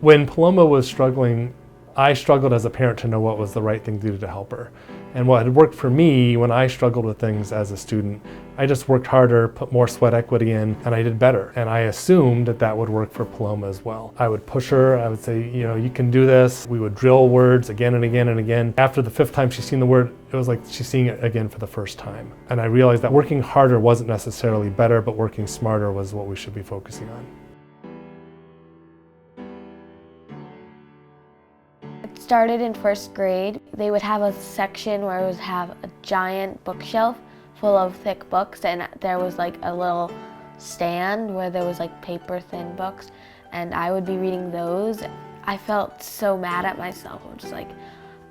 When Paloma was struggling, I struggled as a parent to know what was the right thing to do to help her. And what had worked for me when I struggled with things as a student, I just worked harder, put more sweat equity in, and I did better. And I assumed that that would work for Paloma as well. I would push her, I would say, you can do this. We would drill words again and again and again. After the 5th time she's seen the word, it was like she's seeing it again for the first time. And I realized that working harder wasn't necessarily better, but working smarter was what we should be focusing on. It started in 1st grade. They would have a section where it would have a giant bookshelf full of thick books, and there was like a little stand where there was like paper thin books, and I would be reading those. I felt so mad at myself. I'm just like,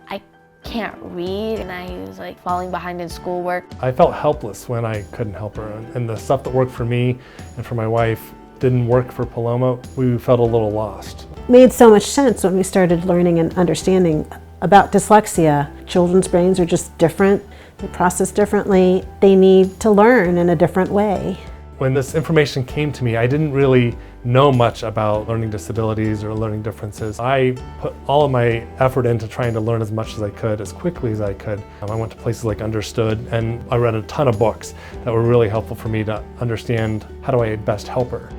I can't read, and I was like falling behind in schoolwork. I felt helpless when I couldn't help her, and the stuff that worked for me and for my wife didn't work for Paloma. We felt a little lost. Made so much sense when we started learning and understanding about dyslexia. Children's brains are just different. They process differently. They need to learn in a different way. When this information came to me, I didn't really know much about learning disabilities or learning differences. I put all of my effort into trying to learn as much as I could, as quickly as I could. I went to places like Understood, and I read a ton of books that were really helpful for me to understand how do I best help her.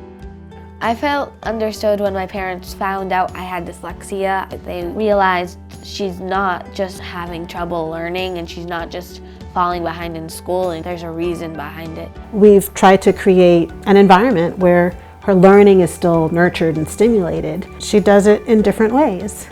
I felt understood when my parents found out I had dyslexia. They realized she's not just having trouble learning, and she's not just falling behind in school, and there's a reason behind it. We've tried to create an environment where her learning is still nurtured and stimulated. She does it in different ways.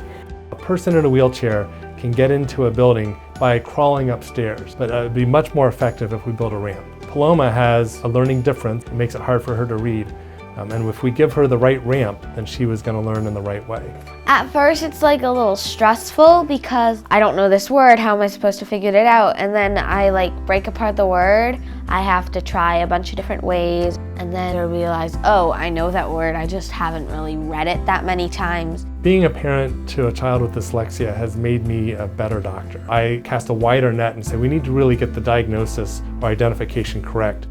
A person in a wheelchair can get into a building by crawling upstairs, but it would be much more effective if we built a ramp. Paloma has a learning difference. It makes it hard for her to read. And if we give her the right ramp, then she was going to learn in the right way. At first it's like a little stressful because I don't know this word, how am I supposed to figure it out? And then I break apart the word. I have to try a bunch of different ways, and then I realize, oh, I know that word, I just haven't really read it that many times. Being a parent to a child with dyslexia has made me a better doctor. I cast a wider net and say we need to really get the diagnosis or identification correct.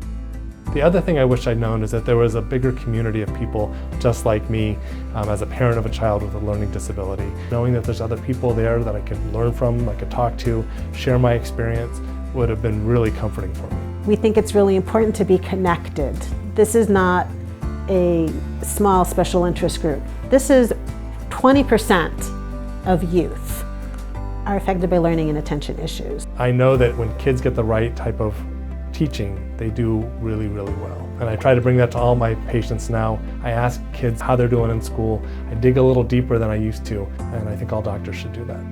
The other thing I wish I'd known is that there was a bigger community of people just like me as a parent of a child with a learning disability. Knowing that there's other people there that I could learn from, I could talk to, share my experience would have been really comforting for me. We think it's really important to be connected. This is not a small special interest group. This is 20% of youth are affected by learning and attention issues. I know that when kids get the right type of teaching, they do really, really well. And I try to bring that to all my patients now. I ask kids how they're doing in school. I dig a little deeper than I used to, and I think all doctors should do that.